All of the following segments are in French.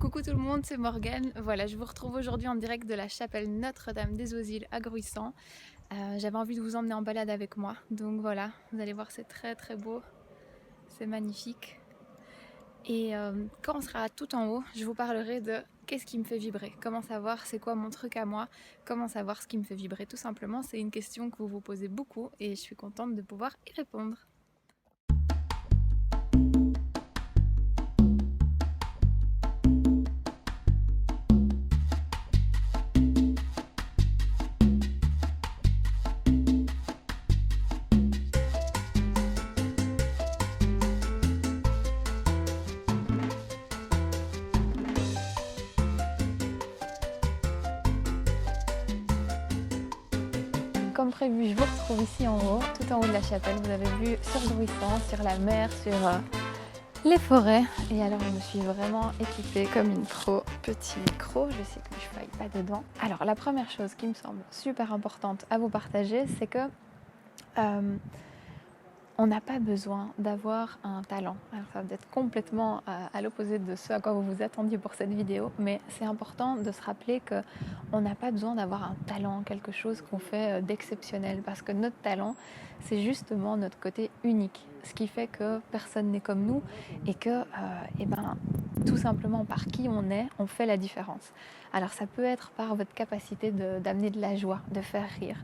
Coucou tout le monde, c'est Morgane. Voilà, je vous retrouve aujourd'hui en direct de la chapelle Notre-Dame-des-Eaux-Îles à Gruissan. J'avais envie de vous emmener en balade avec moi. Donc voilà, vous allez voir, c'est très très beau, c'est magnifique. Et quand on sera tout en haut, je vous parlerai de qu'est-ce qui me fait vibrer, comment savoir c'est quoi mon truc à moi, comment savoir ce qui me fait vibrer. Tout simplement, c'est une question que vous vous posez beaucoup et je suis contente de pouvoir y répondre. Comme prévu, je vous retrouve ici en haut, tout en haut de la chapelle. Vous avez vu sur Gruissan, sur la mer, sur les forêts. Et alors je me suis vraiment équipée comme une pro. Petit micro, je sais que je ne faille pas dedans. Alors la première chose qui me semble super importante à vous partager, c'est que on n'a pas besoin d'avoir un talent. Alors ça va être complètement à l'opposé de ce à quoi vous vous attendiez pour cette vidéo, mais c'est important de se rappeler qu'on n'a pas besoin d'avoir un talent, quelque chose qu'on fait d'exceptionnel, parce que notre talent, c'est justement notre côté unique, ce qui fait que personne n'est comme nous et que, tout simplement par qui on est, on fait la différence. Alors ça peut être par votre capacité d'amener de la joie, de faire rire,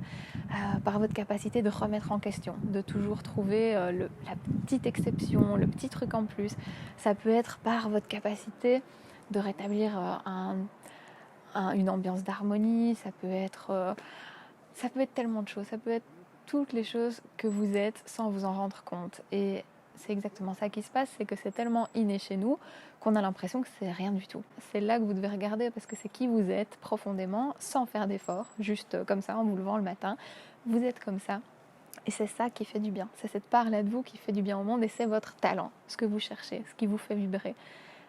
par votre capacité de remettre en question, de toujours trouver la petite exception, le petit truc en plus. Ça peut être par votre capacité de rétablir une ambiance d'harmonie, ça peut être tellement de choses, ça peut être toutes les choses que vous êtes sans vous en rendre compte. Et c'est exactement ça qui se passe, c'est que c'est tellement inné chez nous qu'on a l'impression que c'est rien du tout. C'est là que vous devez regarder parce que c'est qui vous êtes profondément, sans faire d'effort, juste comme ça en vous levant le matin. Vous êtes comme ça. Et c'est ça qui fait du bien. C'est cette part-là de vous qui fait du bien au monde et c'est votre talent, ce que vous cherchez, ce qui vous fait vibrer.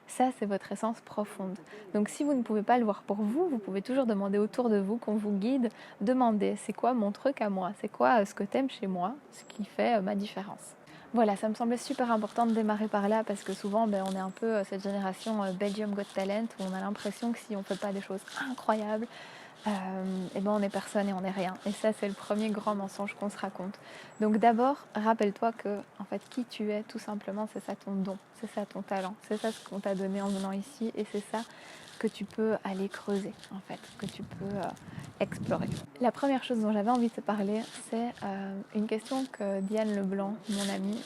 Ça, c'est votre essence profonde. Donc si vous ne pouvez pas le voir pour vous, vous pouvez toujours demander autour de vous, qu'on vous guide, demander c'est quoi mon truc à moi, c'est quoi ce que t'aimes chez moi, ce qui fait ma différence. Voilà, ça me semblait super important de démarrer par là parce que souvent on est un peu cette génération Belgium Got Talent où on a l'impression que si on ne fait pas des choses incroyables, on est personne et on est rien. Et ça, c'est le premier grand mensonge qu'on se raconte. Donc d'abord, rappelle-toi que en fait, qui tu es, tout simplement, c'est ça ton don, c'est ça ton talent, c'est ça ce qu'on t'a donné en venant ici et c'est ça que tu peux aller creuser, en fait, que tu peux explorer. La première chose dont j'avais envie de te parler, c'est une question que Diane Leblanc, mon amie,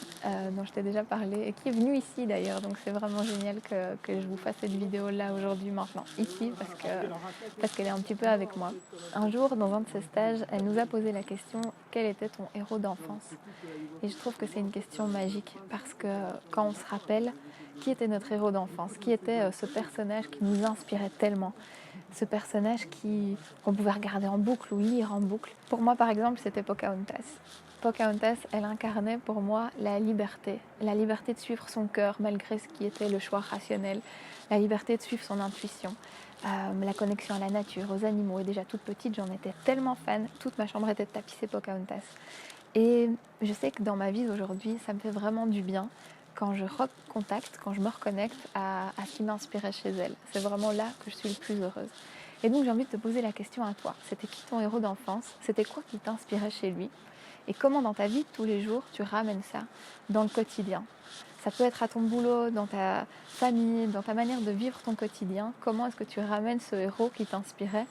dont je t'ai déjà parlé, et qui est venue ici d'ailleurs, donc c'est vraiment génial que je vous fasse cette vidéo là aujourd'hui, maintenant, ici, parce qu'elle est un petit peu avec moi. Un jour, dans un de ses stages, elle nous a posé la question « Quel était ton héros d'enfance ?» Et je trouve que c'est une question magique, parce que quand on se rappelle qui était notre héros d'enfance, qui était ce personnage qui nous inspirait tellement, ce personnage qu'on pouvait regarder en boucle ou lire en boucle. Pour moi, par exemple, c'était Pocahontas. Pocahontas, elle incarnait pour moi la liberté de suivre son cœur malgré ce qui était le choix rationnel, la liberté de suivre son intuition, la connexion à la nature, aux animaux. Et déjà toute petite, j'en étais tellement fan, toute ma chambre était tapissée Pocahontas. Et je sais que dans ma vie d'aujourd'hui, ça me fait vraiment du bien quand je recontacte, quand je me reconnecte à ce qui m'inspirait chez elle. C'est vraiment là que je suis le plus heureuse. Et donc j'ai envie de te poser la question à toi. C'était qui ton héros d'enfance? C'était quoi qui t'inspirait chez lui? Et comment dans ta vie de tous les jours tu ramènes ça dans le quotidien? Ça peut être à ton boulot, dans ta famille, dans ta manière de vivre ton quotidien. Comment est-ce que tu ramènes ce héros qui t'inspirait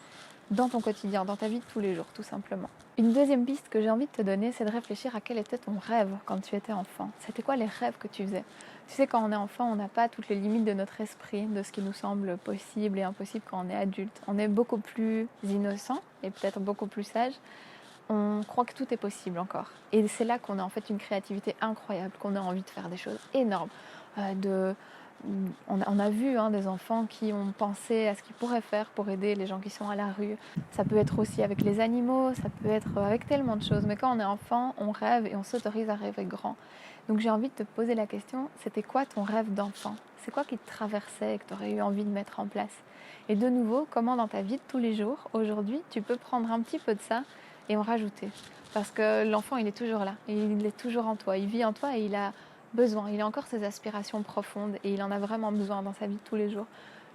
dans ton quotidien, dans ta vie de tous les jours, tout simplement. Une deuxième piste que j'ai envie de te donner, c'est de réfléchir à quel était ton rêve quand tu étais enfant. C'était quoi les rêves que tu faisais? Tu sais, quand on est enfant, on n'a pas toutes les limites de notre esprit, de ce qui nous semble possible et impossible quand on est adulte. On est beaucoup plus innocent et peut-être beaucoup plus sage. On croit que tout est possible encore. Et c'est là qu'on a en fait une créativité incroyable, qu'on a envie de faire des choses énormes, on a vu des enfants qui ont pensé à ce qu'ils pourraient faire pour aider les gens qui sont à la rue. Ça peut être aussi avec les animaux, ça peut être avec tellement de choses. Mais quand on est enfant, on rêve et on s'autorise à rêver grand. Donc j'ai envie de te poser la question, c'était quoi ton rêve d'enfant? C'est quoi qui te traversait et que tu aurais eu envie de mettre en place? Et de nouveau, comment dans ta vie de tous les jours, aujourd'hui, tu peux prendre un petit peu de ça et en rajouter? Parce que l'enfant, il est toujours là, il est toujours en toi, il vit en toi et il a besoin, il a encore ses aspirations profondes et il en a vraiment besoin dans sa vie de tous les jours.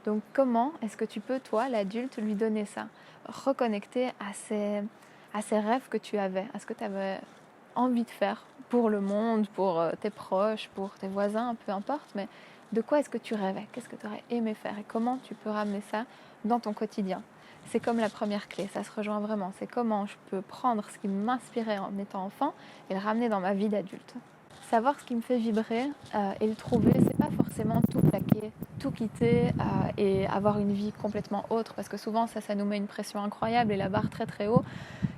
Donc comment est-ce que tu peux, toi, l'adulte, lui donner ça? Reconnecter à ces rêves que tu avais, à ce que tu avais envie de faire pour le monde, pour tes proches, pour tes voisins, peu importe, mais de quoi est-ce que tu rêvais? Qu'est-ce que tu aurais aimé faire? Et comment tu peux ramener ça dans ton quotidien? C'est comme la première clé, ça se rejoint vraiment. C'est comment je peux prendre ce qui m'inspirait en étant enfant et le ramener dans ma vie d'adulte. Savoir ce qui me fait vibrer et le trouver, c'est pas forcément tout plaquer, tout quitter et avoir une vie complètement autre, parce que souvent ça nous met une pression incroyable et la barre très très haut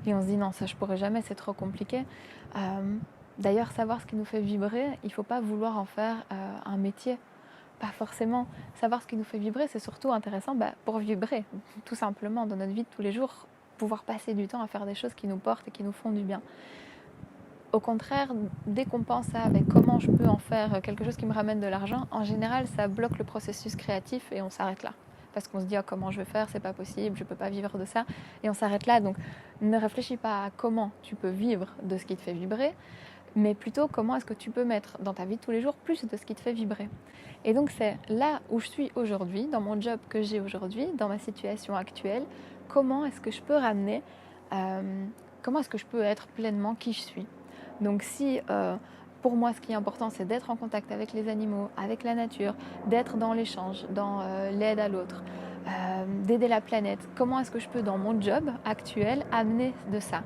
et on se dit non, ça je pourrais jamais, c'est trop compliqué. D'ailleurs, savoir ce qui nous fait vibrer, il ne faut pas vouloir en faire un métier. Pas forcément. Savoir ce qui nous fait vibrer, c'est surtout intéressant pour vibrer, tout simplement, dans notre vie de tous les jours, pouvoir passer du temps à faire des choses qui nous portent et qui nous font du bien. Au contraire, dès qu'on pense à comment je peux en faire quelque chose qui me ramène de l'argent, en général, ça bloque le processus créatif et on s'arrête là. Parce qu'on se dit comment je vais faire, c'est pas possible, je peux pas vivre de ça, et on s'arrête là. Donc ne réfléchis pas à comment tu peux vivre de ce qui te fait vibrer, mais plutôt comment est-ce que tu peux mettre dans ta vie de tous les jours plus de ce qui te fait vibrer. Et donc c'est là où je suis aujourd'hui, dans mon job que j'ai aujourd'hui, dans ma situation actuelle, comment est-ce que je peux ramener, comment est-ce que je peux être pleinement qui je suis. Donc si pour moi ce qui est important c'est d'être en contact avec les animaux, avec la nature, d'être dans l'échange, dans l'aide à l'autre, d'aider la planète, comment est-ce que je peux dans mon job actuel amener de ça,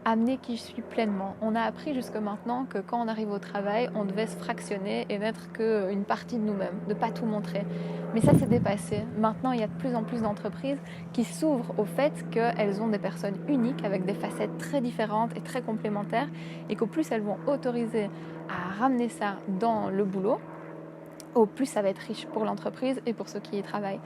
amener qui je suis pleinement. On a appris jusque maintenant que quand on arrive au travail, on devait se fractionner et n'être qu'une partie de nous-mêmes, de ne pas tout montrer. Mais ça, c'est dépassé. Maintenant, il y a de plus en plus d'entreprises qui s'ouvrent au fait qu'elles ont des personnes uniques avec des facettes très différentes et très complémentaires et qu'au plus elles vont autoriser à ramener ça dans le boulot, au plus ça va être riche pour l'entreprise et pour ceux qui y travaillent.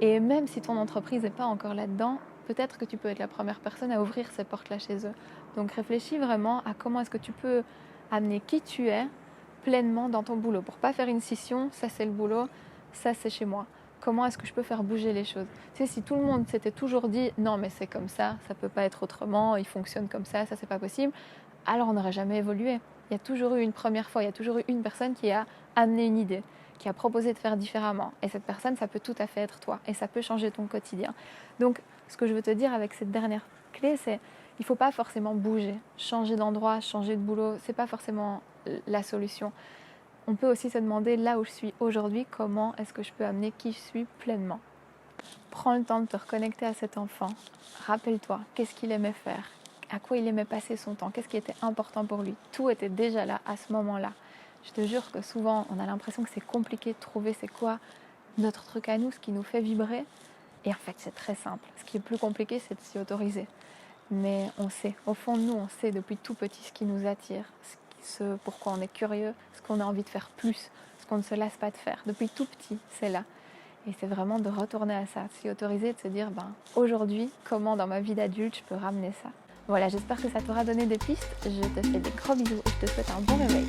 Et même si ton entreprise n'est pas encore là-dedans, peut-être que tu peux être la première personne à ouvrir ces portes-là chez eux. Donc réfléchis vraiment à comment est-ce que tu peux amener qui tu es pleinement dans ton boulot. Pour ne pas faire une scission, ça c'est le boulot, ça c'est chez moi. Comment est-ce que je peux faire bouger les choses? Tu sais, si tout le monde s'était toujours dit « non mais c'est comme ça ne peut pas être autrement, il fonctionne comme ça c'est pas possible », alors on n'aurait jamais évolué. Il y a toujours eu une première fois, il y a toujours eu une personne qui a amené une idée, qui a proposé de faire différemment. Et cette personne, ça peut tout à fait être toi. Et ça peut changer ton quotidien. Donc, ce que je veux te dire avec cette dernière clé, c'est il ne faut pas forcément bouger. Changer d'endroit, changer de boulot, ce n'est pas forcément la solution. On peut aussi se demander, là où je suis aujourd'hui, comment est-ce que je peux amener qui je suis pleinement. Prends le temps de te reconnecter à cet enfant. Rappelle-toi, qu'est-ce qu'il aimait faire? À quoi il aimait passer son temps? Qu'est-ce qui était important pour lui? Tout était déjà là, à ce moment-là. Je te jure que souvent, on a l'impression que c'est compliqué de trouver c'est quoi notre truc à nous, ce qui nous fait vibrer. Et en fait, c'est très simple. Ce qui est plus compliqué, c'est de s'y autoriser. Mais on sait, au fond de nous, on sait depuis tout petit ce qui nous attire, ce pourquoi on est curieux, ce qu'on a envie de faire plus, ce qu'on ne se lasse pas de faire. Depuis tout petit, c'est là. Et c'est vraiment de retourner à ça, de s'y autoriser, de se dire, aujourd'hui, comment dans ma vie d'adulte, je peux ramener ça. Voilà, j'espère que ça t'aura donné des pistes. Je te fais des gros bisous et je te souhaite un bon réveil.